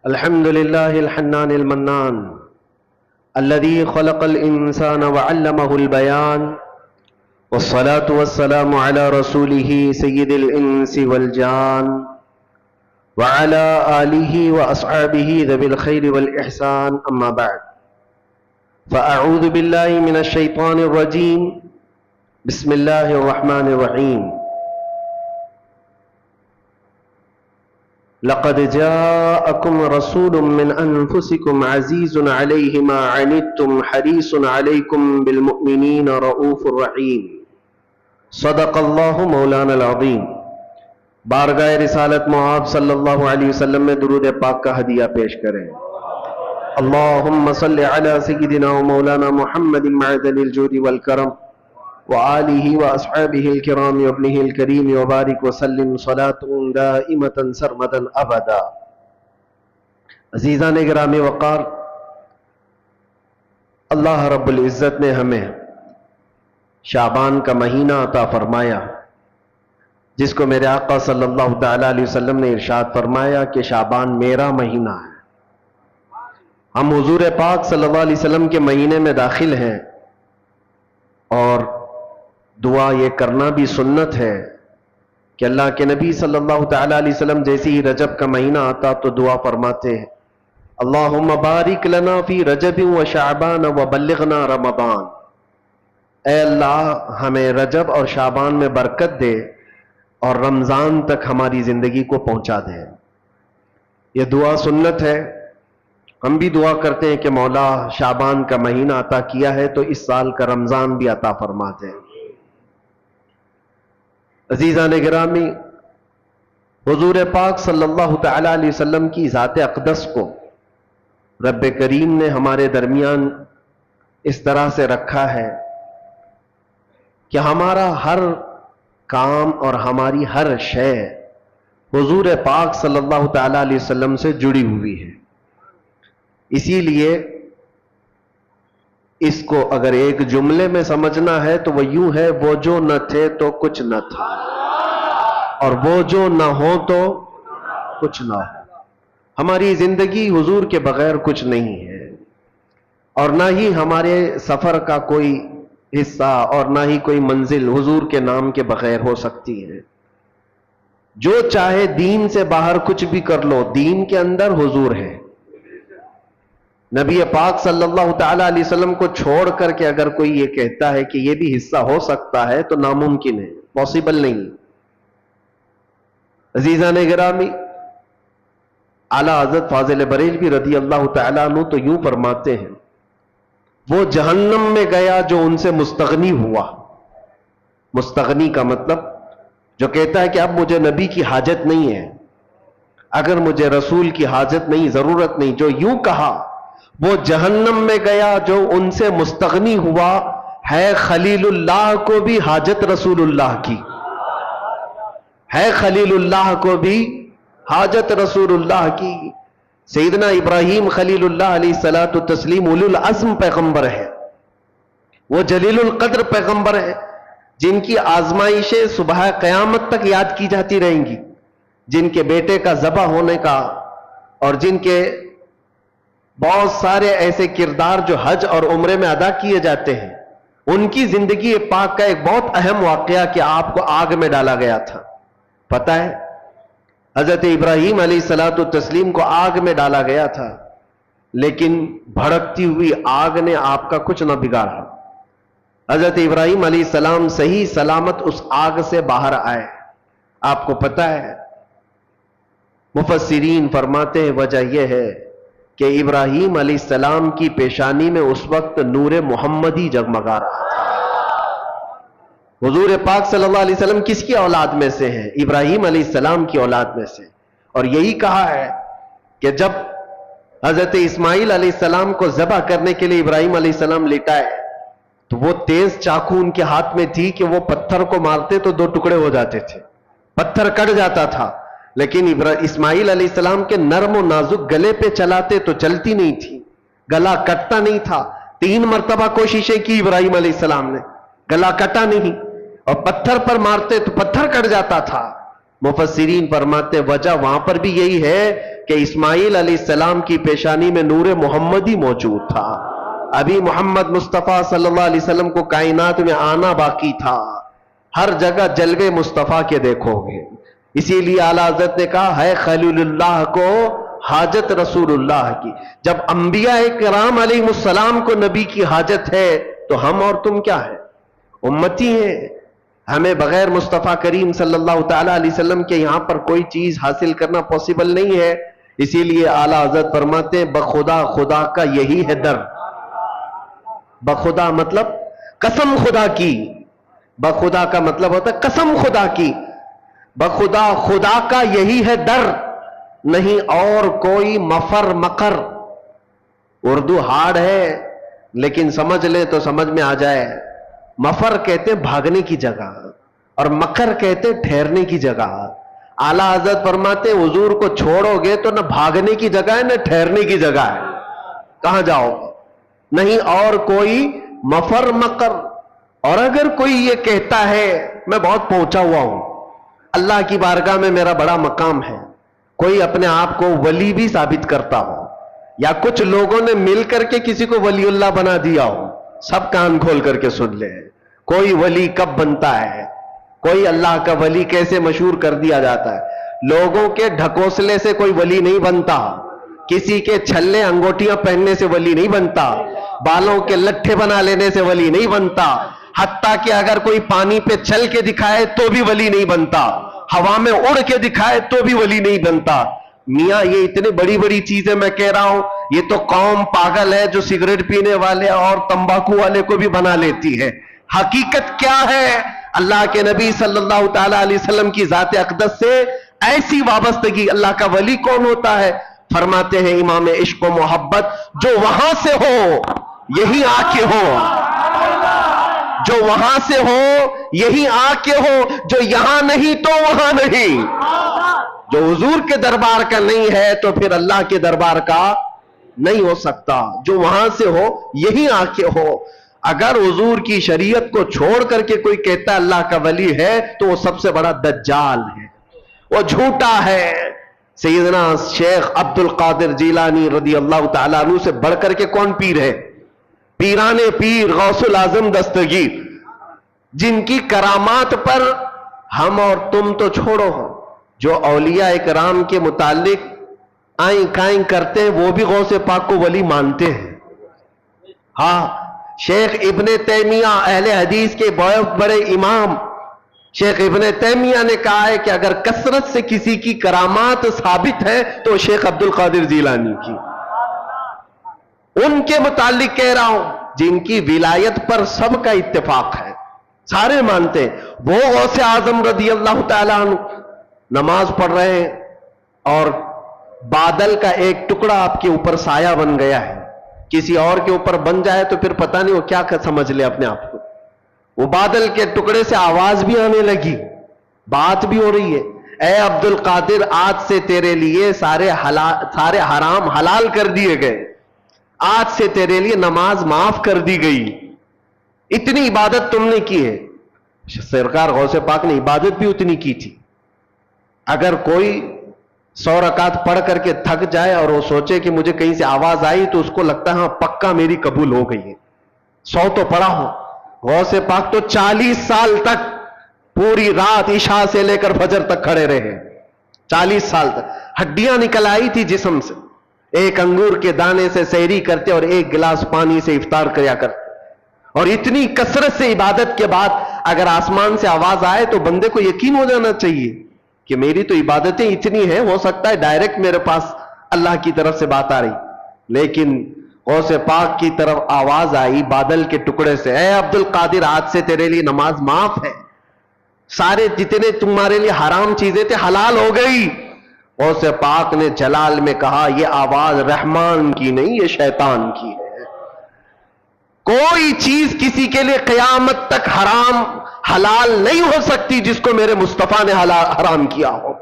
الحمد لله الحنان المنان الذي خلق الإنسان وعلمه البيان، والصلاة والسلام على رسوله سيد الإنس والجان وعلى آله وأصحابه ذوي الخير والإحسان. أما بعد، فأعوذ بالله من الشيطان الرجيم. بسم الله الرحمن الرحيم. لقد جاءكم رسول من أنفسكم عزيز عليه ما عنتم حريص عليكم بالمؤمنين رؤوف رحيم. صدق اللہ مولانا العظیم. بارگاہ رسالت معاب صلی اللہ علیہ وسلم میں درود پاک کا ہدیہ پیش کریں. اللہم صلی علی سیدنا و مولانا محمد معدن الجود والکرم وآلہ واصحابہ الکرام وابنہ الکریم وبارک وسلم صلاة دائمة سرمدا ابدا. عزیزان گرامی وقار، اللہ رب العزت نے ہمیں شعبان کا مہینہ عطا فرمایا، جس کو میرے آقا صلی اللہ تعالی علیہ وسلم نے ارشاد فرمایا کہ شعبان میرا مہینہ ہے. ہم حضور پاک صلی اللہ علیہ وسلم کے مہینے میں داخل ہیں، اور دعا یہ کرنا بھی سنت ہے کہ اللہ کے نبی صلی اللہ تعالی علیہ وسلم جیسے ہی رجب کا مہینہ آتا تو دعا فرماتے ہیں، اللہم بارک لنا فی رجب و شعبان و بلغنا رمضان. اے اللہ ہمیں رجب اور شعبان میں برکت دے اور رمضان تک ہماری زندگی کو پہنچا دے. یہ دعا سنت ہے. ہم بھی دعا کرتے ہیں کہ مولا شعبان کا مہینہ عطا کیا ہے تو اس سال کا رمضان بھی عطا فرما دے. عزیزان گرامی، حضور پاک صلی اللہ تعالی علیہ وسلم کی ذات اقدس کو رب کریم نے ہمارے درمیان اس طرح سے رکھا ہے کہ ہمارا ہر کام اور ہماری ہر شے حضور پاک صلی اللہ تعالی علیہ وسلم سے جڑی ہوئی ہے. اسی لیے اس کو اگر ایک جملے میں سمجھنا ہے تو وہ یوں ہے، وہ جو نہ تھے تو کچھ نہ تھا، اور وہ جو نہ ہو تو کچھ نہ ہو. ہماری زندگی حضور کے بغیر کچھ نہیں ہے، اور نہ ہی ہمارے سفر کا کوئی حصہ اور نہ ہی کوئی منزل حضور کے نام کے بغیر ہو سکتی ہے. جو چاہے دین سے باہر کچھ بھی کر لو، دین کے اندر حضور ہے. نبی پاک صلی اللہ تعالی علیہ وسلم کو چھوڑ کر کے اگر کوئی یہ کہتا ہے کہ یہ بھی حصہ ہو سکتا ہے تو ناممکن ہے، پاسبل نہیں. عزیزان گرامی، اعلیٰ حضرت فاضل بریلوی رضی اللہ تعالیٰ عنہ تو یوں فرماتے ہیں، وہ جہنم میں گیا جو ان سے مستغنی ہوا. مستغنی کا مطلب جو کہتا ہے کہ اب مجھے نبی کی حاجت نہیں ہے، اگر مجھے رسول کی حاجت نہیں، ضرورت نہیں، جو یوں کہا وہ جہنم میں گیا جو ان سے مستغنی ہوا. ہے خلیل اللہ کو بھی حاجت رسول اللہ کی، ہے خلیل اللہ کو بھی حاجت رسول اللہ کی. سیدنا ابراہیم خلیل اللہ علیہ الصلوۃ والتسلیم اولو العزم پیغمبر ہے، وہ جلیل القدر پیغمبر ہے، جن کی آزمائشیں صبح قیامت تک یاد کی جاتی رہیں گی، جن کے بیٹے کا ذبح ہونے کا، اور جن کے بہت سارے ایسے کردار جو حج اور عمرے میں ادا کیے جاتے ہیں. ان کی زندگی پاک کا ایک بہت اہم واقعہ کہ آپ کو آگ میں ڈالا گیا تھا. پتہ ہے حضرت ابراہیم علیہ الصلوۃ والتسلیم کو آگ میں ڈالا گیا تھا، لیکن بھڑکتی ہوئی آگ نے آپ کا کچھ نہ بگاڑا. حضرت ابراہیم علیہ السلام صحیح سلامت اس آگ سے باہر آئے. آپ کو پتہ ہے مفسرین فرماتے ہیں وجہ یہ ہے کہ ابراہیم علیہ السلام کی پیشانی میں اس وقت نور محمدی جگمگا رہا تھا. حضور پاک صلی اللہ علیہ وسلم کس کی اولاد میں سے ہیں؟ ابراہیم علیہ السلام کی اولاد میں سے. اور یہی کہا ہے کہ جب حضرت اسماعیل علیہ السلام کو ذبح کرنے کے لیے ابراہیم علیہ السلام لٹائے تو وہ تیز چاقو ان کے ہاتھ میں تھی کہ وہ پتھر کو مارتے تو دو ٹکڑے ہو جاتے تھے، پتھر کٹ جاتا تھا. لیکن اسماعیل علیہ السلام کے نرم و نازک گلے پہ چلاتے تو چلتی نہیں تھی، گلا کٹتا نہیں تھا. 3 مرتبہ کوششیں کی ابراہیم علیہ السلام نے، گلا کٹا نہیں. اور پتھر پر مارتے تو پتھر کٹ جاتا تھا. مفسرین فرماتے وجہ وہاں پر بھی یہی ہے کہ اسماعیل علیہ السلام کی پیشانی میں نور محمدی موجود تھا، ابھی محمد مصطفیٰ صلی اللہ علیہ وسلم کو کائنات میں آنا باقی تھا، ہر جگہ جلوے مصطفیٰ کے دیکھو گے۔ اسی لیے اعلیٰ حضرت نے کہا ہے خلیل اللہ کو حاجت رسول اللہ کی۔ جب انبیاء کرام علیہ السلام کو نبی کی حاجت ہے تو ہم اور تم کیا ہے؟ امتی ہیں۔ ہمیں بغیر مصطفیٰ کریم صلی اللہ تعالی علیہ وسلم کے یہاں پر کوئی چیز حاصل کرنا پاسبل نہیں ہے۔ اسی لیے اعلیٰ حضرت فرماتے ہیں بخدا خدا کا یہی ہے در۔ بخدا مطلب قسم خدا کی، بخدا کا مطلب ہوتا ہے قسم خدا کی، بخدا خدا کا یہی ہے در، نہیں اور کوئی مفر مکر۔ اردو ہارڈ ہے لیکن سمجھ لیں تو سمجھ میں آ جائے۔ مفر کہتے ہیں بھاگنے کی جگہ اور مکر کہتے ہیں ٹھہرنے کی جگہ۔ اعلیٰ حضرت فرماتے ہیں حضور کو چھوڑو گے تو نہ بھاگنے کی جگہ ہے نہ ٹھہرنے کی جگہ ہے، کہاں جاؤ؟ نہیں اور کوئی مفر مکر۔ اور اگر کوئی یہ کہتا ہے میں بہت پہنچا ہوا ہوں، اللہ کی بارگاہ میں میرا بڑا مقام ہے، کوئی اپنے آپ کو ولی بھی ثابت کرتا ہو یا کچھ لوگوں نے مل کر کے کسی کو ولی اللہ بنا دیا ہو، سب کان کھول کر کے سن لے۔ کوئی ولی کب بنتا ہے، کوئی اللہ کا ولی کیسے مشہور کر دیا جاتا ہے؟ لوگوں کے ڈھکوسلے سے کوئی ولی نہیں بنتا، کسی کے چھلے انگوٹیاں پہننے سے ولی نہیں بنتا، بالوں کے لٹھے بنا لینے سے ولی نہیں بنتا، حتیٰ کہ اگر کوئی پانی پہ چل کے دکھائے تو بھی ولی نہیں بنتا، ہوا میں اڑ کے دکھائے تو بھی ولی نہیں بنتا۔ میاں یہ اتنی بڑی بڑی چیزیں میں کہہ رہا ہوں، یہ تو قوم پاگل ہے جو سگریٹ پینے والے اور تمباکو والے کو بھی بنا لیتی ہے۔ حقیقت کیا ہے؟ اللہ کے نبی صلی اللہ تعالی علیہ وسلم کی ذات اقدس سے ایسی وابستگی۔ اللہ کا ولی کون ہوتا ہے؟ فرماتے ہیں امام عشق و محبت جو وہاں سے ہو یہی آ کے ہو، جو وہاں سے ہو یہی آ کے ہو، جو یہاں نہیں تو وہاں نہیں۔ جو حضور کے دربار کا نہیں ہے تو پھر اللہ کے دربار کا نہیں ہو سکتا۔ جو وہاں سے ہو یہی آ کے ہو۔ اگر حضور کی شریعت کو چھوڑ کر کے کوئی کہتا ہے اللہ کا ولی ہے تو وہ سب سے بڑا دجال ہے، وہ جھوٹا ہے۔ سیدنا شیخ عبد القادر جیلانی رضی اللہ تعالیٰ عنہ سے بڑھ کر کے کون پیر ہے؟ پیران پیر غوث الاعظم دستگیر، جن کی کرامات پر ہم اور تم تو چھوڑو، جو اولیاء اکرام کے متعلق آئیں کائیں کرتے ہیں وہ بھی غوث پاک کو ولی مانتے ہیں۔ ہاں، شیخ ابن تیمیہ اہل حدیث کے بہت بڑے امام شیخ ابن تیمیہ نے کہا ہے کہ اگر کثرت سے کسی کی کرامات ثابت ہے تو شیخ عبد القادر جیلانی کی، ان کے متعلق کہہ رہا ہوں جن کی ولایت پر سب کا اتفاق ہے، سارے مانتے ہیں۔ وہ غوث اعظم رضی اللہ تعالیٰ عنہ نماز پڑھ رہے ہیں اور بادل کا ایک ٹکڑا آپ کے اوپر سایہ بن گیا ہے، کسی اور کے اوپر بن جائے تو پھر پتہ نہیں وہ کیا سمجھ لے اپنے آپ کو۔ وہ بادل کے ٹکڑے سے آواز بھی آنے لگی، بات بھی ہو رہی ہے، اے عبد القادر آج سے تیرے لیے سارے حرام حلال کر دیے گئے، آج سے تیرے لیے نماز معاف کر دی گئی، اتنی عبادت تم نے کی ہے۔ سرکار غوث پاک نے عبادت بھی اتنی کی تھی۔ اگر کوئی 100 رکعت پڑھ کر کے تھک جائے اور وہ سوچے کہ مجھے کہیں سے آواز آئی تو اس کو لگتا ہے ہاں پکا میری قبول ہو گئی ہے، 100 تو پڑھا ہو۔ غوث پاک تو 40 سال تک پوری رات عشاء سے لے کر فجر تک کھڑے رہے، 40 سال تک ہڈیاں نکل آئی تھی جسم سے، ایک انگور کے دانے سے سحری کرتے اور ایک گلاس پانی سے افطار کیا کرتے۔ اور اتنی کثرت سے عبادت کے بعد اگر آسمان سے آواز آئے تو بندے کو یقین ہو جانا چاہیے کہ میری تو عبادتیں اتنی ہیں، ہو سکتا ہے ڈائریکٹ میرے پاس اللہ کی طرف سے بات آ رہی، لیکن غوث پاک کی طرف آواز آئی بادل کے ٹکڑے سے، اے عبد القادر آج سے تیرے لیے نماز معاف ہے، سارے جتنے تمہارے لیے حرام چیزیں تھے حلال ہو گئی۔ غوث پاک نے جلال میں کہا یہ آواز رحمان کی نہیں، یہ شیطان کی ہے۔ کوئی چیز کسی کے لیے قیامت تک حرام حلال نہیں ہو سکتی جس کو میرے مصطفیٰ نے حرام کیا ہو۔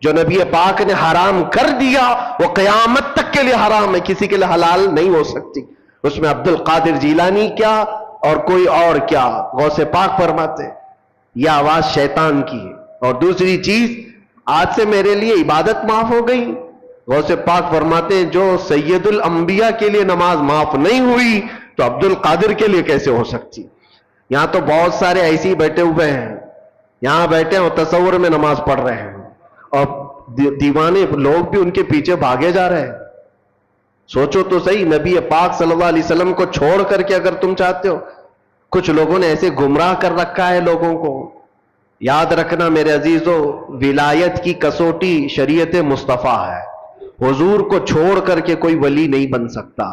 جو نبی پاک نے حرام کر دیا وہ قیامت تک کے لیے حرام ہے، کسی کے لیے حلال نہیں ہو سکتی۔ اس میں عبد القادر جیلانی کیا اور کوئی اور کیا، غوث پاک فرماتے یہ آواز شیطان کی ہے۔ اور دوسری چیز، آج سے میرے لیے عبادت معاف ہو گئی، غوث پاک فرماتے ہیں جو سید الانبیاء کے لیے نماز معاف نہیں ہوئی تو عبد القادر کے لیے کیسے ہو سکتی؟ یہاں تو بہت سارے ایسے ہی بیٹھے ہوئے ہیں، یہاں بیٹھے ہیں اور تصور میں نماز پڑھ رہے ہیں، اور دیوانے لوگ بھی ان کے پیچھے بھاگے جا رہے ہیں۔ سوچو تو صحیح، نبی پاک صلی اللہ علیہ وسلم کو چھوڑ کر کے اگر تم چاہتے ہو، کچھ لوگوں نے ایسے گمراہ کر رکھا ہے لوگوں کو۔ یاد رکھنا میرے عزیزو، ولایت کی کسوٹی شریعت مصطفیٰ ہے، حضور کو چھوڑ کر کے کوئی ولی نہیں بن سکتا۔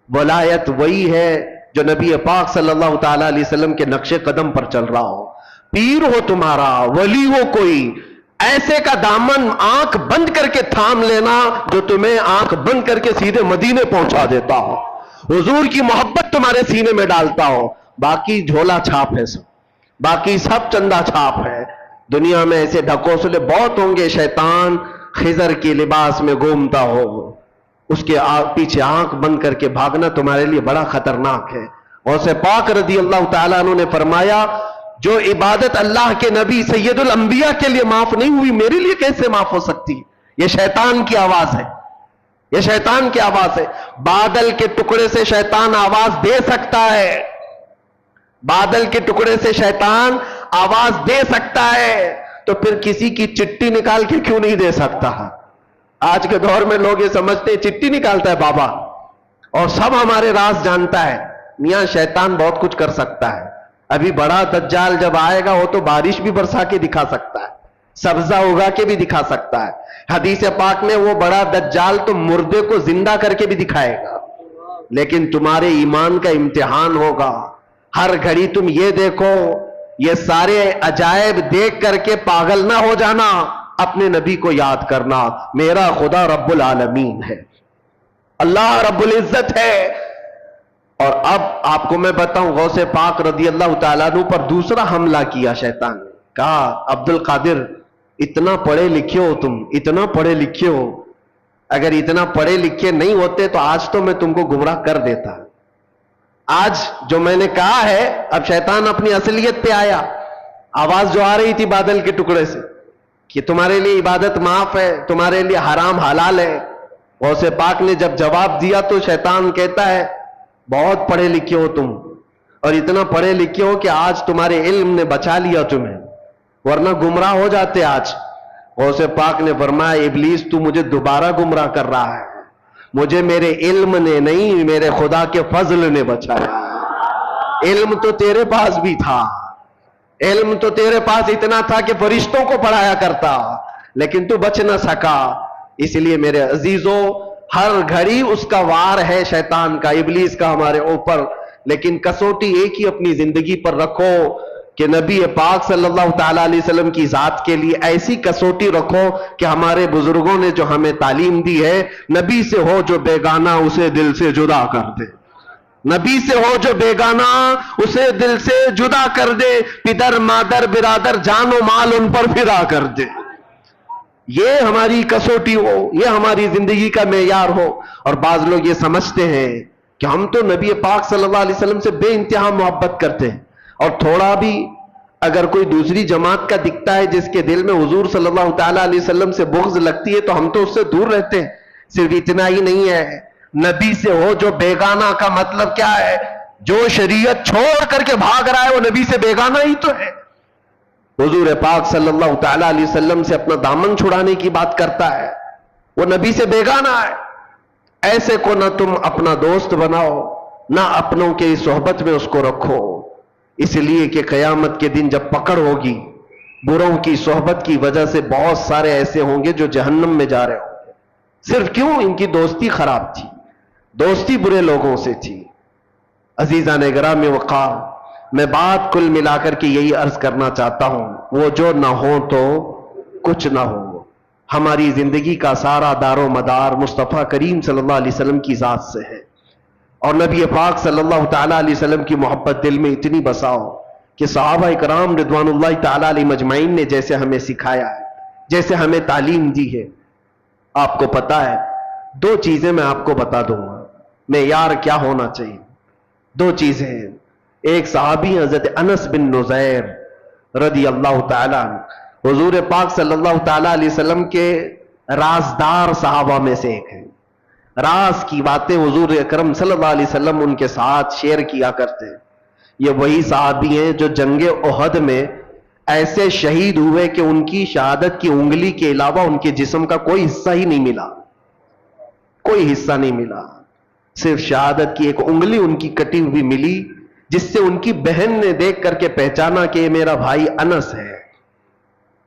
ولایت وہی ہے جو نبی پاک صلی اللہ تعالی علیہ وسلم کے نقش قدم پر چل رہا ہو۔ پیر ہو تمہارا، ولی ہو کوئی، ایسے کا دامن آنکھ بند کر کے تھام لینا جو تمہیں آنکھ بند کر کے سیدھے مدینے پہنچا دیتا ہو، حضور کی محبت تمہارے سینے میں ڈالتا ہو۔ باقی جھولا چھاپ ہے سب، باقی سب چندہ چھاپ ہے۔ دنیا میں ایسے ڈھکوسلے بہت ہوں گے، شیطان خضر کے لباس میں گھومتا ہو، اس کے پیچھے آنکھ بند کر کے بھاگنا تمہارے لیے بڑا خطرناک ہے۔ غوث پاک رضی اللہ تعالیٰ عنہ نے فرمایا جو عبادت اللہ کے نبی سید الانبیاء کے لیے معاف نہیں ہوئی، میرے لیے کیسے معاف ہو سکتی؟ یہ شیطان کی آواز ہے، یہ شیطان کی آواز ہے۔ بادل کے ٹکڑے سے شیطان آواز دے سکتا ہے، بادل کے ٹکڑے سے شیطان آواز دے سکتا ہے، تو پھر کسی کی چٹھی نکال کے کیوں نہیں دے سکتا؟ آج کے دور میں لوگ یہ سمجھتے ہیں چٹھی نکالتا ہے بابا اور سب ہمارے راز جانتا ہے۔ میاں شیطان بہت کچھ کر سکتا ہے۔ ابھی بڑا دجال جب آئے گا وہ تو بارش بھی برسا کے دکھا سکتا ہے، سبزہ اگا کے بھی دکھا سکتا ہے۔ حدیث پاک میں وہ بڑا دجال تو مردے کو زندہ کر کے بھی دکھائے گا، لیکن تمہارے ایمان کا امتحان ہوگا۔ ہر گھڑی تم یہ دیکھو، یہ سارے عجائب دیکھ کر کے پاگل نہ ہو جانا، اپنے نبی کو یاد کرنا، میرا خدا رب العالمین ہے، اللہ رب العزت ہے۔ اور اب آپ کو میں بتاؤں، غوث پاک رضی اللہ تعالیٰ عنہ پر دوسرا حملہ کیا شیطان نے، کہا عبد القادر اتنا پڑھے لکھے ہو تم، اتنا پڑھے لکھے ہو، اگر اتنا پڑھے لکھے نہیں ہوتے تو آج تو میں تم کو گمراہ کر دیتا۔ آج جو میں نے کہا ہے، اب شیطان اپنی اصلیت پہ آیا۔ آواز جو آ رہی تھی بادل کے ٹکڑے سے کہ تمہارے لیے عبادت معاف ہے، تمہارے لیے حرام حلال ہے، غوث پاک نے جب جواب دیا تو شیطان کہتا ہے بہت پڑھے لکھے ہو تم، اور اتنا پڑھے لکھے ہو کہ آج تمہارے علم نے بچا لیا تمہیں، ورنہ گمراہ ہو جاتے آج۔ غوث پاک نے فرمایا ابلیس تو مجھے دوبارہ گمراہ کر رہا ہے، مجھے میرے علم نے نہیں، میرے خدا کے فضل نے بچایا۔ علم تو تیرے پاس بھی تھا، علم تو تیرے پاس اتنا تھا کہ فرشتوں کو پڑھایا کرتا، لیکن تو بچ نہ سکا۔ اس لیے میرے عزیزو، ہر گھڑی اس کا وار ہے، شیطان کا، ابلیس کا ہمارے اوپر، لیکن کسوٹی ایک ہی اپنی زندگی پر رکھو کہ نبی پاک صلی اللہ تعالیٰ علیہ وسلم کی ذات کے لیے ایسی کسوٹی رکھو کہ ہمارے بزرگوں نے جو ہمیں تعلیم دی ہے، نبی سے ہو جو بیگانہ اسے دل سے جدا کر دے، نبی سے ہو جو بیگانہ اسے دل سے جدا کر دے، پدر مادر برادر جان و مال ان پر فدا کر دے۔ یہ ہماری کسوٹی ہو، یہ ہماری زندگی کا معیار ہو۔ اور بعض لوگ یہ سمجھتے ہیں کہ ہم تو نبی پاک صلی اللہ علیہ وسلم سے بے انتہا محبت کرتے ہیں، اور تھوڑا بھی اگر کوئی دوسری جماعت کا دکھتا ہے جس کے دل میں حضور صلی اللہ تعالیٰ علیہ وسلم سے بغض لگتی ہے تو ہم تو اس سے دور رہتے ہیں۔ صرف اتنا ہی نہیں ہے، نبی سے ہو جو بیگانہ کا مطلب کیا ہے؟ جو شریعت چھوڑ کر کے بھاگ رہا ہے وہ نبی سے بیگانہ ہی تو ہے۔ حضور پاک صلی اللہ تعالیٰ علیہ وسلم سے اپنا دامن چھڑانے کی بات کرتا ہے، وہ نبی سے بیگانہ ہے۔ ایسے کو نہ تم اپنا دوست بناؤ، نہ اپنوں کے صحبت میں اس کو رکھو، اس لیے کہ قیامت کے دن جب پکڑ ہوگی، بروں کی صحبت کی وجہ سے بہت سارے ایسے ہوں گے جو جہنم میں جا رہے ہوں گے۔ صرف کیوں؟ ان کی دوستی خراب تھی، دوستی برے لوگوں سے تھی۔ عزیزان گرامی وقار، میں بات کل ملا کر کے یہی عرض کرنا چاہتا ہوں، وہ جو نہ ہو تو کچھ نہ ہو۔ ہماری زندگی کا سارا دار و مدار مصطفیٰ کریم صلی اللہ علیہ وسلم کی ذات سے ہے، اور نبی پاک صلی اللہ تعالیٰ علیہ وسلم کی محبت دل میں اتنی بساؤ کہ صحابہ کرام رضوان اللہ تعالیٰ علیہ مجمعین نے جیسے ہمیں سکھایا ہے، جیسے ہمیں تعلیم دی ہے۔ آپ کو پتا ہے، دو چیزیں میں آپ کو بتا دوں گا معیار کیا ہونا چاہیے۔ دو چیزیں ہیں، ایک صحابی حضرت انس بن نزیر رضی اللہ تعالیٰ عنہ، حضور پاک صلی اللہ تعالیٰ علیہ وسلم کے رازدار صحابہ میں سے ایک ہیں. راز کی باتیں حضور اکرم صلی اللہ علیہ وسلم ان کے ساتھ شیئر کیا کرتے ہیں. یہ وہی صحابی ہیں جو جنگ احد میں ایسے شہید ہوئے کہ ان کی شہادت کی انگلی کے علاوہ ان کے جسم کا کوئی حصہ ہی نہیں ملا. کوئی حصہ نہیں ملا, صرف شہادت کی ایک انگلی ان کی کٹی ہوئی ملی, جس سے ان کی بہن نے دیکھ کر کے پہچانا کہ یہ میرا بھائی انس ہے.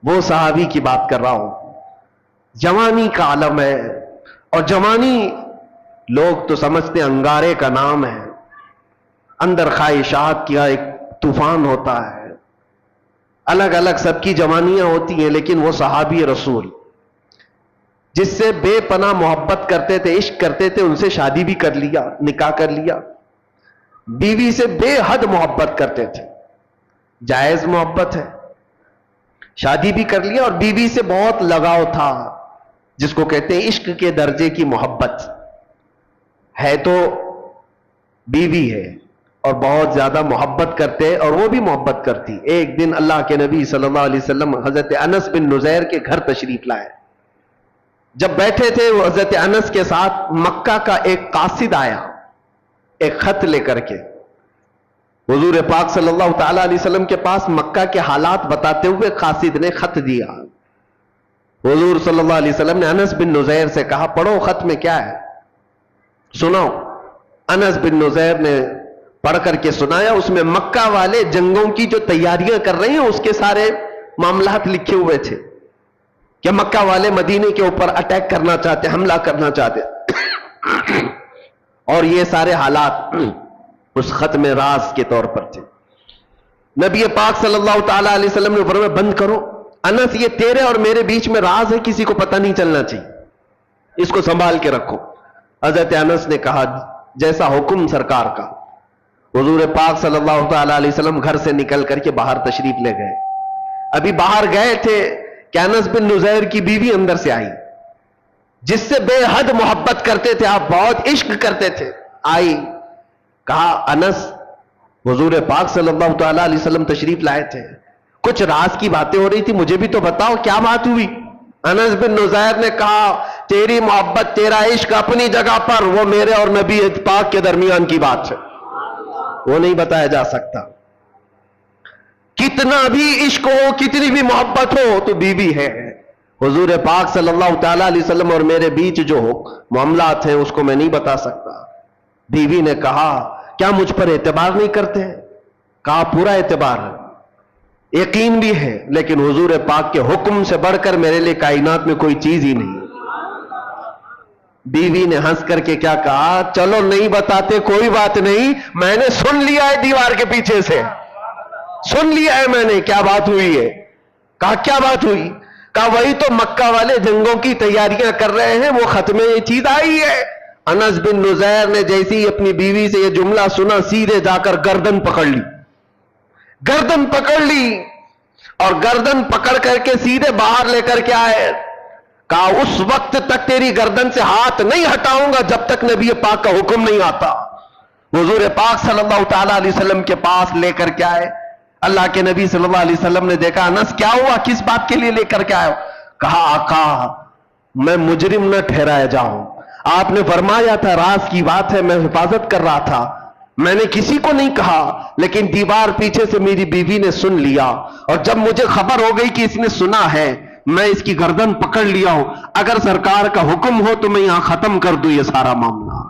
وہ صحابی کی بات کر رہا ہوں. جوانی کا عالم ہے, اور جوانی لوگ تو سمجھتے ہیں انگارے کا نام ہے, اندر خواہشات کا ایک طوفان ہوتا ہے, الگ الگ سب کی جوانیاں ہوتی ہیں. لیکن وہ صحابی رسول جس سے بے پناہ محبت کرتے تھے, عشق کرتے تھے, ان سے شادی بھی کر لیا, نکاح کر لیا. بیوی سے بے حد محبت کرتے تھے, جائز محبت ہے, شادی بھی کر لیا, اور بیوی سے بہت لگاؤ تھا, جس کو کہتے ہیں عشق کے درجے کی محبت ہے. تو بیوی ہے اور بہت زیادہ محبت کرتے, اور وہ بھی محبت کرتی. ایک دن اللہ کے نبی صلی اللہ علیہ وسلم حضرت انس بن نزیر کے گھر تشریف لائے. جب بیٹھے تھے وہ حضرت انس کے ساتھ, مکہ کا ایک قاصد آیا ایک خط لے کر کے. حضور پاک صلی اللہ تعالی علیہ وسلم کے پاس مکہ کے حالات بتاتے ہوئے قاصد نے خط دیا. حضور صلی اللہ علیہ وسلم نے انس بن نزیر سے کہا, پڑھو خط میں کیا ہے, سناؤ. انس بن نزیر نے پڑھ کر کے سنایا. اس میں مکہ والے جنگوں کی جو تیاریاں کر رہے ہیں اس کے سارے معاملات لکھے ہوئے تھے, کہ مکہ والے مدینے کے اوپر اٹیک کرنا چاہتے, حملہ کرنا چاہتے. اور یہ سارے حالات اس خط میں راز کے طور پر تھے. نبی پاک صلی اللہ تعالی علیہ وسلم نے فرمایا, بند کرو انس, یہ تیرے اور میرے بیچ میں راز ہے, کسی کو پتہ نہیں چلنا چاہیے, اس کو سنبھال کے رکھو. حضرت انس نے کہا, جیسا حکم سرکار کا. حضور پاک صلی اللہ تعالی علیہ وسلم گھر سے نکل کر کے باہر تشریف لے گئے. ابھی باہر گئے تھے کہ انس بن نزیر کی بیوی اندر سے آئی, جس سے بے حد محبت کرتے تھے آپ, بہت عشق کرتے تھے. آئی, کہا انس, حضور پاک صلی اللہ تعالی علیہ وسلم تشریف لائے تھے, کچھ راز کی باتیں ہو رہی تھی, مجھے بھی تو بتاؤ کیا بات ہوئی. انس بن نزیر نے کہا, تیری محبت, تیرا عشق اپنی جگہ پر, وہ میرے اور نبی پاک کے درمیان کی بات ہے, وہ نہیں بتایا جا سکتا. کتنا بھی عشق ہو, کتنی بھی محبت ہو, تو بیوی ہے. حضور پاک صلی اللہ تعالی علیہ وسلم اور میرے بیچ جو معاملات ہیں اس کو میں نہیں بتا سکتا. بیوی نے کہا, کیا مجھ پر اعتبار نہیں کرتے؟ کہا, پورا اعتبار ہے, یقین بھی ہے, لیکن حضور پاک کے حکم سے بڑھ کر میرے لیے کائنات میں کوئی چیز ہی نہیں. بیوی نے ہنس کر کے کیا کہا, چلو نہیں بتاتے کوئی بات نہیں, میں نے سن لیا ہے دیوار کے پیچھے سے, سن لیا ہے میں نے کیا بات ہوئی ہے. کہا کیا بات ہوئی؟ کہا وہی تو مکہ والے جنگوں کی تیاریاں کر رہے ہیں, وہ خط میں یہ چیز آئی ہے. انس بن نزیر نے جیسی ہی اپنی بیوی سے یہ جملہ سنا, سیدھے جا کر گردن پکڑ لی, گردن پکڑ لی, اور گردن پکڑ کر کے سیدھے باہر لے کر کے آئے. کہا, اس وقت تک تیری گردن سے ہاتھ نہیں ہٹاؤں گا جب تک نبی پاک کا حکم نہیں آتا. حضور پاک صلی اللہ تعالی علیہ وسلم کے پاس لے کر کے آئے. اللہ کے نبی صلی اللہ علیہ وسلم نے دیکھا, انس کیا ہوا, کس بات کے لیے لے کر کے آئے ہو؟ کہا, آقا میں مجرم نہ ٹھہرایا جاؤں, آپ نے فرمایا تھا راز کی بات ہے, میں حفاظت کر رہا تھا, میں نے کسی کو نہیں کہا, لیکن دیوار پیچھے سے میری بیوی نے سن لیا, اور جب مجھے خبر ہو گئی کہ اس نے سنا ہے, میں اس کی گردن پکڑ لیا ہوں. اگر سرکار کا حکم ہو تو میں یہاں ختم کر دوں یہ سارا معاملہ,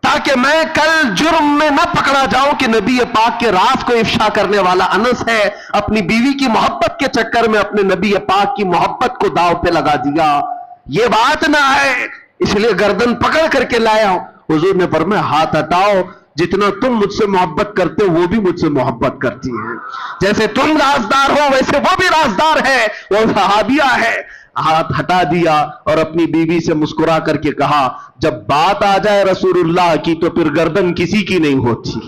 تاکہ میں کل جرم میں نہ پکڑا جاؤں کہ نبی پاک کے راز کو افشا کرنے والا انس ہے. اپنی بیوی کی محبت کے چکر میں اپنے نبی پاک کی محبت کو داؤ پہ لگا دیا, یہ بات نہ ہے, اس لیے گردن پکڑ کر کے لایا ہوں. حضور نے فرمایا, ہاتھ ہٹاؤ, جتنا تم مجھ سے محبت کرتے ہو وہ بھی مجھ سے محبت کرتی ہے, جیسے تم رازدار ہو ویسے وہ بھی رازدار ہے, وہ صحابیہ ہے. ہاتھ ہٹا دیا اور اپنی بیوی سے مسکرا کر کے کہا, جب بات آ جائے رسول اللہ کی تو پھر گردن کسی کی نہیں ہوتی,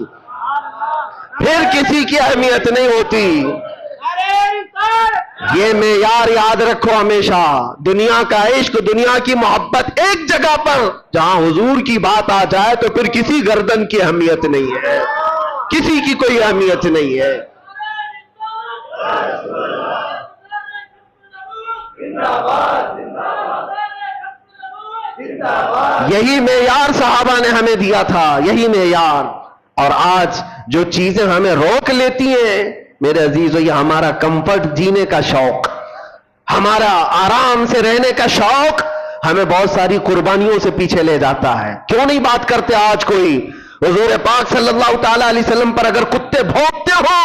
پھر کسی کی اہمیت نہیں ہوتی. یہ معیار یاد رکھو ہمیشہ, دنیا کا عشق, دنیا کی محبت ایک جگہ پر, جہاں حضور کی بات آ جائے تو پھر کسی گردن کی اہمیت نہیں ہے, کسی کی کوئی اہمیت نہیں ہے. زندہ باد, زندہ باد. یہی معیار صحابہ نے ہمیں دیا تھا، یہی معیار. اور آج جو چیزیں ہمیں روک لیتی ہیں میرے عزیزو، یہ ہمارا کمفرٹ جینے کا شوق، ہمارا آرام سے رہنے کا شوق ہمیں بہت ساری قربانیوں سے پیچھے لے جاتا ہے. کیوں نہیں بات کرتے آج کوئی حضور پاک صلی اللہ تعالی علیہ وسلم پر اگر کتے بھونکتے ہو،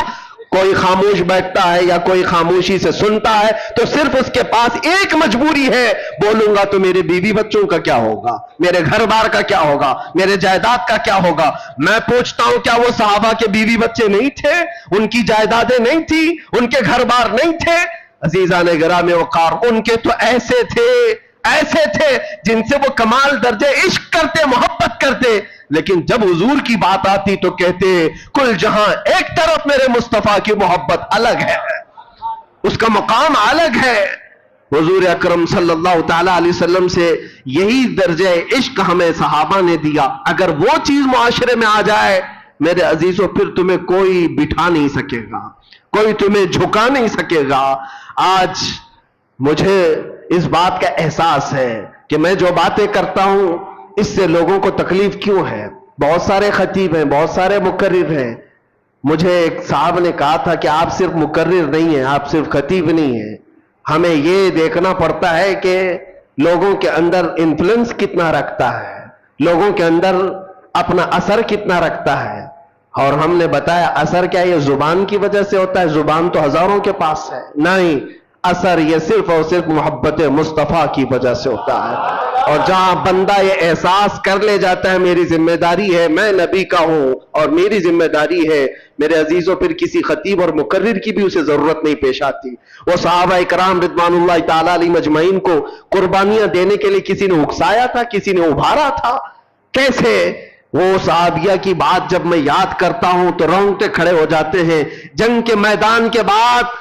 کوئی خاموش بیٹھتا ہے یا کوئی خاموشی سے سنتا ہے تو صرف اس کے پاس ایک مجبوری ہے، بولوں گا تو میرے بیوی بچوں کا کیا ہوگا، میرے گھر بار کا کیا ہوگا، میرے جائیداد کا کیا ہوگا. میں پوچھتا ہوں کیا وہ صحابہ کے بیوی بچے نہیں تھے، ان کی جائیدادیں نہیں تھی، ان کے گھر بار نہیں تھے؟ عزیزان گرامی وقار، ان کے تو ایسے تھے جن سے وہ کمال درجے عشق کرتے، محبت کرتے، لیکن جب حضور کی بات آتی تو کہتے کل جہاں ایک طرف، میرے مصطفیٰ کی محبت الگ ہے، اس کا مقام الگ ہے. حضور اکرم صلی اللہ تعالی علیہ وسلم سے یہی درجہ عشق ہمیں صحابہ نے دیا. اگر وہ چیز معاشرے میں آ جائے میرے عزیزوں، پھر تمہیں کوئی بٹھا نہیں سکے گا، کوئی تمہیں جھکا نہیں سکے گا. آج مجھے اس بات کا احساس ہے کہ میں جو باتیں کرتا ہوں اس سے لوگوں کو تکلیف کیوں ہے. بہت سارے خطیب ہیں، بہت سارے مقرر ہیں. مجھے ایک صاحب نے کہا تھا کہ آپ صرف مقرر نہیں ہیں، آپ صرف خطیب نہیں ہیں، ہمیں یہ دیکھنا پڑتا ہے کہ لوگوں کے اندر انفلوئنس کتنا رکھتا ہے، لوگوں کے اندر اپنا اثر کتنا رکھتا ہے. اور ہم نے بتایا اثر کیا یہ زبان کی وجہ سے ہوتا ہے؟ زبان تو ہزاروں کے پاس ہے. نہیں، اثر یہ صرف اور صرف محبت مصطفیٰ کی وجہ سے ہوتا ہے. اور جہاں بندہ یہ احساس کر لے جاتا ہے میری ذمہ داری ہے، میں نبی کا ہوں اور میری ذمہ داری ہے، میرے عزیزوں، پھر کسی خطیب اور مقرر کی بھی اسے ضرورت نہیں پیش آتی. وہ صحابہ کرام رضوان اللہ تعالی علیہم اجمعین کو قربانیاں دینے کے لیے کسی نے اکسایا تھا، کسی نے ابھارا تھا. کیسے وہ صحابیہ کی بات جب میں یاد کرتا ہوں تو رونگٹے کھڑے ہو جاتے ہیں. جنگ کے میدان کے بعد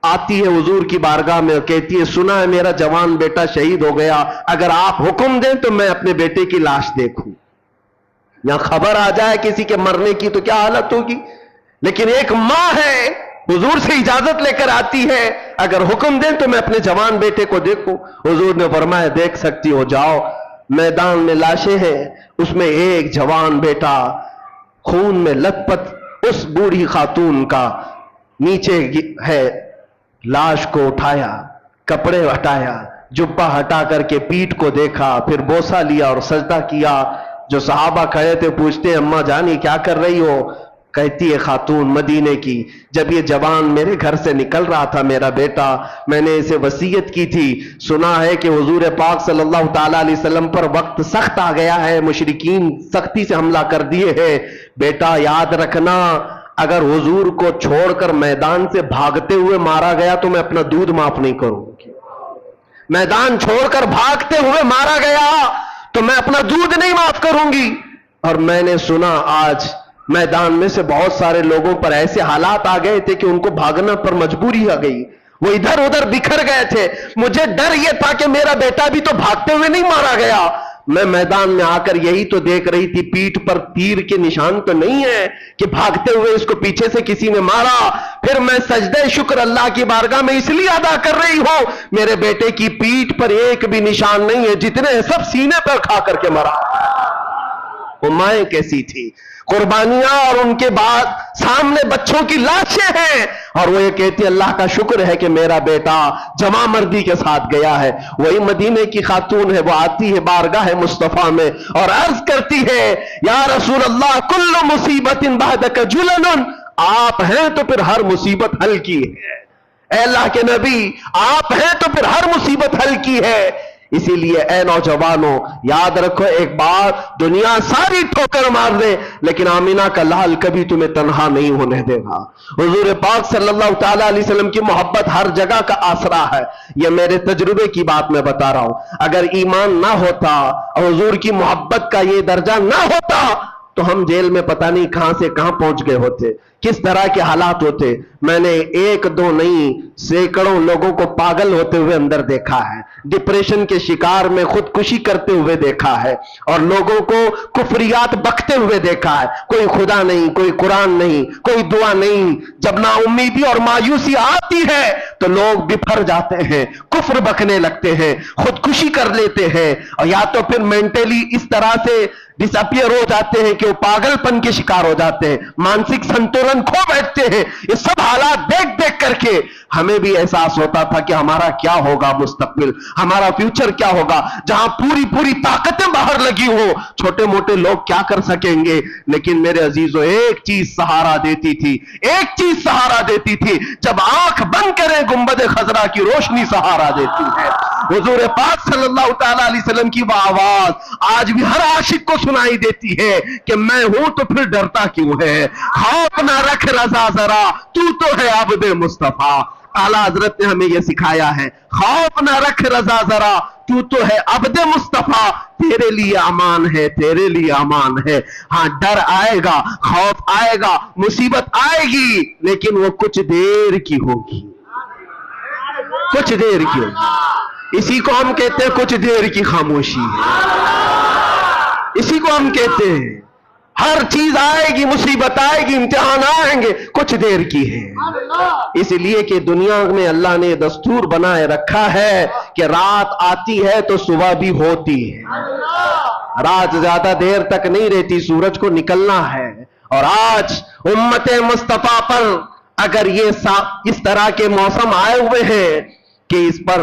آتی ہے حضور کی بارگاہ میں اور کہتی ہے سنا ہے میرا جوان بیٹا شہید ہو گیا، اگر آپ حکم دیں تو میں اپنے بیٹے کی لاش دیکھوں. یا خبر آ جائے کسی کے مرنے کی تو کیا حالت ہوگی. لیکن ایک ماں ہے حضور سے اجازت لے کر آتی ہے، اگر حکم دیں تو میں اپنے جوان بیٹے کو دیکھوں. حضور نے فرمایا دیکھ سکتی ہو، جاؤ. میدان میں لاشیں ہیں، اس میں ایک جوان بیٹا خون میں لت پت اس بوڑھی خاتون کا نیچے ہے. لاش کو اٹھایا، کپڑے ہٹایا، جبہ ہٹا کر کے پیٹھ کو دیکھا، پھر بوسہ لیا اور سجدہ کیا. جو صحابہ کھڑے تھے پوچھتے ہیں اماں جانی کیا کر رہی ہو؟ کہتی ہے خاتون مدینے کی، جب یہ جوان میرے گھر سے نکل رہا تھا میرا بیٹا، میں نے اسے وصیت کی تھی. سنا ہے کہ حضور پاک صلی اللہ تعالی علیہ وسلم پر وقت سخت آ گیا ہے، مشرکین سختی سے حملہ کر دیے ہیں. بیٹا یاد رکھنا اگر حضور کو چھوڑ کر میدان سے بھاگتے ہوئے مارا گیا تو میں اپنا دودھ معاف نہیں کروں گی. میدان چھوڑ کر بھاگتے ہوئے مارا گیا تو میں اپنا دودھ نہیں معاف کروں گی. اور میں نے سنا آج میدان میں سے بہت سارے لوگوں پر ایسے حالات آ گئے تھے کہ ان کو بھاگنا پر مجبوری آ گئی، وہ ادھر ادھر بکھر گئے تھے. مجھے ڈر یہ تھا کہ میرا بیٹا بھی تو بھاگتے ہوئے نہیں مارا گیا. میں میدان میں آ کر یہی تو دیکھ رہی تھی پیٹھ پر تیر کے نشان تو نہیں ہے کہ بھاگتے ہوئے اس کو پیچھے سے کسی نے مارا. پھر میں سجدہ شکر اللہ کی بارگاہ میں اس لیے ادا کر رہی ہوں میرے بیٹے کی پیٹھ پر ایک بھی نشان نہیں ہے، جتنے سب سینے پر کھا کر کے مرا. وہ مائیں کیسی تھی، قربانیاں، اور ان کے بعد سامنے بچوں کی لاشیں ہیں اور وہ یہ کہتی اللہ کا شکر ہے کہ میرا بیٹا جمع مردی کے ساتھ گیا ہے. وہی مدینے کی خاتون ہے، وہ آتی ہے بارگاہ مصطفیٰ میں اور عرض کرتی ہے یا رسول اللہ کل مصیبت بعدک جلن، آپ ہیں تو پھر ہر مصیبت حل کی ہے. اے اللہ کے نبی آپ ہیں تو پھر ہر مصیبت حل کی ہے. اسی لیے اے نوجوانوں یاد رکھو ایک بات، دنیا ساری ٹھوکر مار دے لیکن آمینہ کا لال کبھی تمہیں تنہا نہیں ہونے دے گا. حضور پاک صلی اللہ تعالی علیہ وسلم کی محبت ہر جگہ کا آسرا ہے. یہ میرے تجربے کی بات میں بتا رہا ہوں. اگر ایمان نہ ہوتا اور حضور کی محبت کا یہ درجہ نہ ہوتا تو ہم جیل میں پتہ نہیں کہاں سے کہاں پہنچ گئے ہوتے. کس طرح کے حالات ہوتے. میں نے ایک دو نہیں سینکڑوں لوگوں کو پاگل ہوتے ہوئے اندر دیکھا ہے, ڈپریشن کے شکار میں خودکشی کرتے ہوئے دیکھا ہے, اور لوگوں کو کفریات بکتے ہوئے دیکھا ہے. کوئی خدا نہیں, کوئی قرآن نہیں, کوئی دعا نہیں. جب نا امیدی اور مایوسی آتی ہے تو لوگ بپھر جاتے ہیں, کفر بکنے لگتے ہیں, خودکشی کر لیتے ہیں, اور یا تو پھر مینٹلی اس طرح سے ڈس اپیئر ہو جاتے ہیں کہ وہ پاگل پن کے شکار ہو جاتے ہیں, مانسک سنتولن کھو بیٹھتے ہیں. یہ سب حالات دیکھ دیکھ کر کے ہمیں بھی احساس ہوتا تھا کہ ہمارا کیا ہوگا مستقبل, ہمارا فیوچر کیا ہوگا. جہاں پوری پوری طاقتیں باہر لگی ہو, چھوٹے موٹے لوگ کیا کر سکیں گے. لیکن میرے عزیزو ایک چیز سہارا دیتی تھی, ایک چیز سہارا دیتی تھی. جب آنکھ بند کریں گنبد خضرا کی روشنی سہارا دیتی ہے. حضور پاک صلی اللہ تعالی علیہ وسلم کی وہ آواز آج بھی ہر عاشق کو سنائی دیتی ہے کہ میں ہوں تو پھر ڈرتا کیوں ہے. خوف نہ رکھ رضا ذرا, تو ہے عبد مصطفیٰ. اعلیٰ حضرت نے ہمیں یہ سکھایا ہے, خوف نہ رکھ رضا ذرا, تو ہے عبد مصطفیٰ. تیرے لیے امان ہے, تیرے لیے امان ہے. ہاں ڈر آئے گا, خوف آئے گا, مصیبت آئے گی, لیکن وہ کچھ دیر کی ہوگی, کچھ دیر کی ہوگی. اسی کو ہم کہتے ہیں کچھ دیر کی خاموشی ہے. اسی کو ہم کہتے ہیں ہر چیز آئے گی, مصیبت آئے گی, امتحان آئیں گے, کچھ دیر کی ہے. اس لیے کہ دنیا میں اللہ نے دستور بنائے رکھا ہے کہ رات آتی ہے تو صبح بھی ہوتی ہے. رات زیادہ دیر تک نہیں رہتی, سورج کو نکلنا ہے. اور آج امت مصطفیٰ پر اگر یہ اس طرح کے موسم آئے ہوئے ہیں کہ اس پر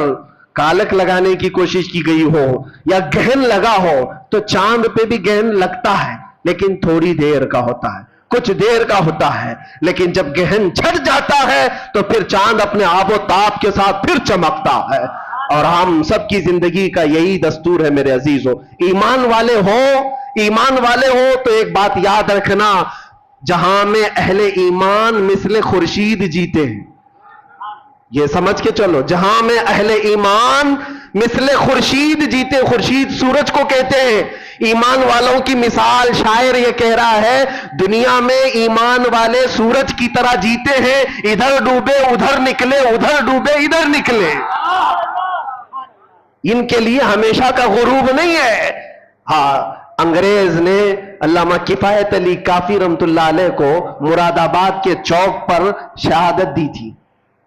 کالک لگانے کی کوشش کی گئی ہو یا گہن لگا ہو, تو چاند پہ بھی گہن لگتا ہے لیکن تھوڑی دیر کا ہوتا ہے, کچھ دیر کا ہوتا ہے. لیکن جب گہن چھٹ جاتا ہے تو پھر چاند اپنے آب و تاب کے ساتھ پھر چمکتا ہے. اور ہم سب کی زندگی کا یہی دستور ہے میرے عزیزو. ایمان والے ہو تو ایک بات یاد رکھنا, جہاں میں اہل ایمان مثل خورشید جیتے ہیں. یہ سمجھ کے چلو, جہاں میں اہل ایمان مثل خورشید جیتے. خورشید سورج کو کہتے ہیں. ایمان والوں کی مثال شاعر یہ کہہ رہا ہے, دنیا میں ایمان والے سورج کی طرح جیتے ہیں, ادھر ڈوبے ادھر نکلے, ادھر ڈوبے ادھر نکلے. ان کے لیے ہمیشہ کا غروب نہیں ہے. ہاں, انگریز نے علامہ کفایت علی کافی رحمت اللہ علیہ کو مراد آباد کے چوک پر شہادت دی تھی,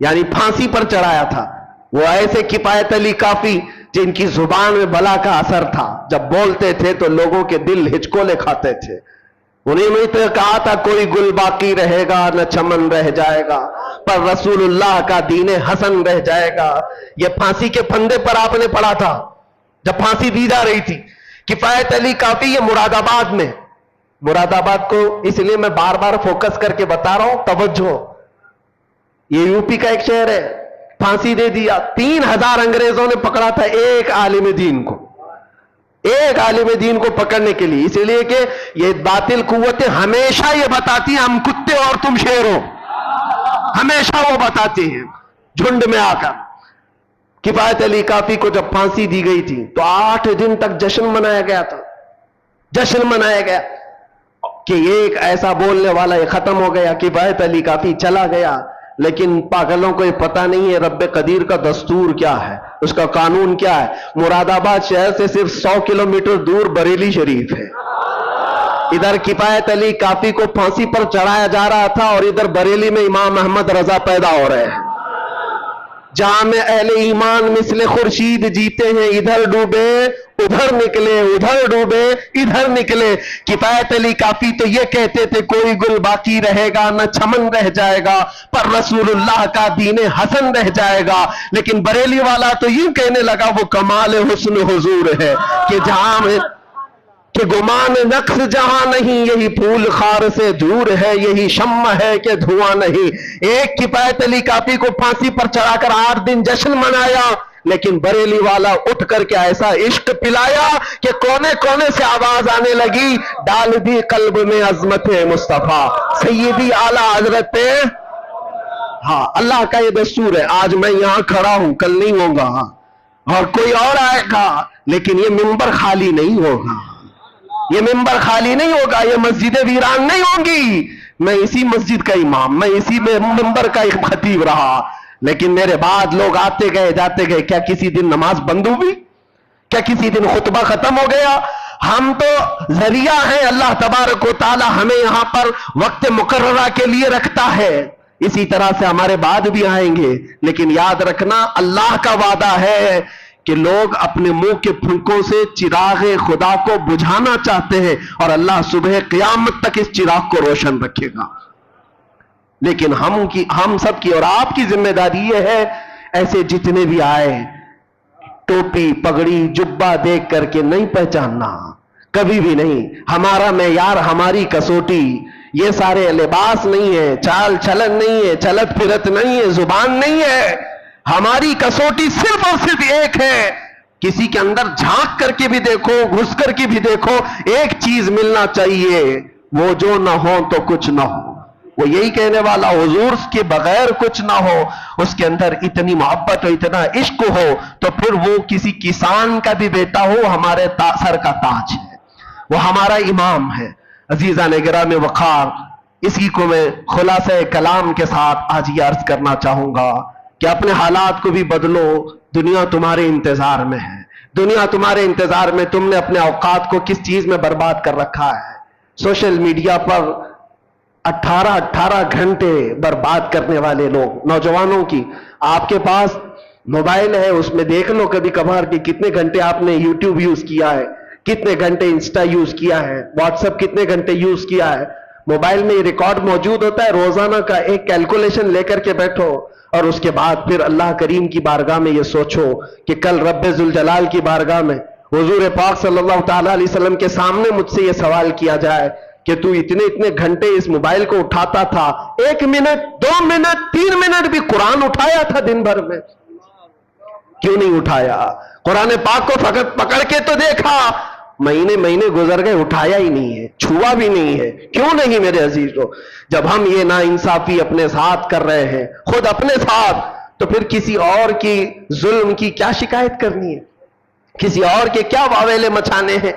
یعنی پھانسی پر چڑھایا تھا. وہ ایسے کفایت علی کافی جن کی زبان میں بلا کا اثر تھا, جب بولتے تھے تو لوگوں کے دل ہچکولے کھاتے تھے. انہیں میں تو کہا تھا کوئی گل باقی رہے گا نہ چمن رہ جائے گا, پر رسول اللہ کا دین حسن رہ جائے گا. یہ پھانسی کے پھندے پر آپ نے پڑھا تھا جب پھانسی دی جا رہی تھی. کفایت علی کافی یہ مراد آباد میں, مراد آباد کو اس لیے میں بار بار فوکس کر کے بتا رہا ہوں, توجہ, یہ یو پی کا ایک شہر ہے. پھانسی دے دیا, 3000 انگریزوں نے پکڑا تھا ایک عالم دین کو, ایک عالم دین کو پکڑنے کے لیے. اس لیے کہ یہ باطل قوتیں ہمیشہ یہ بتاتی ہیں ہم کتے اور تم شیر ہو, ہمیشہ وہ بتاتے ہیں جھنڈ میں آ کر. کفایت علی کافی کو جب پھانسی دی گئی تھی تو 8 دن تک جشن منایا گیا تھا. جشن منایا گیا کہ ایک ایسا بولنے والا یہ ختم ہو گیا, کفایت علی کافی چلا گیا. لیکن پاگلوں کو یہ پتہ نہیں ہے رب قدیر کا دستور کیا ہے, اس کا قانون کیا ہے. مراد آباد شہر سے صرف 100 کلومیٹر دور بریلی شریف ہے. ادھر کفایت علی کافی کو پھانسی پر چڑھایا جا رہا تھا اور ادھر بریلی میں امام احمد رضا پیدا ہو رہے ہیں. جہاں میں اہل ایمان مثل خورشید جیتے ہیں, ادھر ڈوبے ادھر نکلے, ادھر ڈوبے ادھر نکلے. کفایت علی کافی تو یہ کہتے تھے کوئی گل باقی رہے گا نہ چمن رہ جائے گا, پر رسول اللہ کا دین حسن رہ جائے گا. لیکن بریلی والا تو یوں کہنے لگا وہ کمال حسن حضور ہے کہ جہاں میں کہ گمان نقص جہاں نہیں, یہی پھول خار سے دور ہے, یہی شمع ہے کہ دھواں نہیں. ایک کفایت علی کافی کو پھانسی پر چڑھا کر 8 دن جشن منایا, لیکن بریلی والا اٹھ کر کے ایسا عشق پلایا کہ کونے کونے سے آواز آنے لگی, ڈال دی قلب میں عظمت مصطفیٰ سیدی اعلیٰ حضرت. ہاں, اللہ کا یہ دستور ہے. آج میں یہاں کھڑا ہوں, کل نہیں ہوگا اور کوئی اور آئے گا, لیکن یہ منبر خالی نہیں ہوگا. یہ ممبر خالی نہیں ہوگا، یہ مسجد ویران نہیں ہوں گی. میں اسی مسجد کا امام، میں اسی ممبر کا ایک خطیب رہا، لیکن میرے بعد لوگ آتے گئے جاتے گئے. کیا کسی دن نماز بند ہوئی؟ کیا کسی دن خطبہ ختم ہو گیا؟ ہم تو ذریعہ ہیں. اللہ تبارک و تعالی ہمیں یہاں پر وقت مقررہ کے لیے رکھتا ہے. اسی طرح سے ہمارے بعد بھی آئیں گے، لیکن یاد رکھنا اللہ کا وعدہ ہے کہ لوگ اپنے منہ کے پھنکوں سے چراغ خدا کو بجھانا چاہتے ہیں، اور اللہ صبح قیامت تک اس چراغ کو روشن رکھے گا. لیکن ہم سب کی اور آپ کی ذمہ داری یہ ہے، ایسے جتنے بھی آئے ٹوپی پگڑی جبہ دیکھ کر کے نہیں پہچاننا، کبھی بھی نہیں. ہمارا معیار، ہماری کسوٹی یہ سارے لباس نہیں ہے، چال چلن نہیں ہے، چلت پھرت نہیں ہے، زبان نہیں ہے. ہماری کسوٹی صرف اور صرف ایک ہے. کسی کے اندر جھانک کر کے بھی دیکھو، گھس کر کے بھی دیکھو، ایک چیز ملنا چاہیے، وہ جو نہ ہو تو کچھ نہ ہو. وہ یہی کہنے والا حضور کے بغیر کچھ نہ ہو. اس کے اندر اتنی محبت اور اتنا عشق ہو تو پھر وہ کسی کسان کا بھی بیٹا ہو، ہمارے سر کا تاج ہے، وہ ہمارا امام ہے. عزیزان گرام وقار، اسی کو میں خلاصہ کلام کے ساتھ آج یہ عرض کرنا چاہوں گا کہ اپنے حالات کو بھی بدلو. دنیا تمہارے انتظار میں ہے، دنیا تمہارے انتظار میں. تم نے اپنے اوقات کو کس چیز میں برباد کر رکھا ہے؟ سوشل میڈیا پر 18 گھنٹے برباد کرنے والے لوگ، نوجوانوں کی. آپ کے پاس موبائل ہے، اس میں دیکھ لو کبھی کبھار کہ کتنے گھنٹے آپ نے یوٹیوب یوز کیا ہے، کتنے گھنٹے انسٹا یوز کیا ہے، واٹس ایپ کتنے گھنٹے یوز کیا ہے. موبائل میں یہ ریکارڈ موجود ہوتا ہے. روزانہ کا ایک کیلکولیشن لے کر کے بیٹھو، اور اس کے بعد پھر اللہ کریم کی بارگاہ میں یہ سوچو کہ کل رب ذوالجلال کی بارگاہ میں حضور پاک صلی اللہ تعالی علیہ وسلم کے سامنے مجھ سے یہ سوال کیا جائے کہ تو اتنے گھنٹے اس موبائل کو اٹھاتا تھا، 1 منٹ 2 منٹ 3 منٹ بھی قرآن اٹھایا تھا دن بھر میں؟ کیوں نہیں اٹھایا؟ قرآن پاک کو فقط پکڑ کے تو دیکھا، مہینے گزر گئے، اٹھایا ہی نہیں ہے، چھوا بھی نہیں ہے. کیوں نہیں میرے عزیزو؟ جب ہم یہ ناانصافی اپنے ساتھ کر رہے ہیں، خود اپنے ساتھ، تو پھر کسی اور کی ظلم کی کیا شکایت کرنی ہے؟ کسی اور کے کیا واویلے مچانے ہیں؟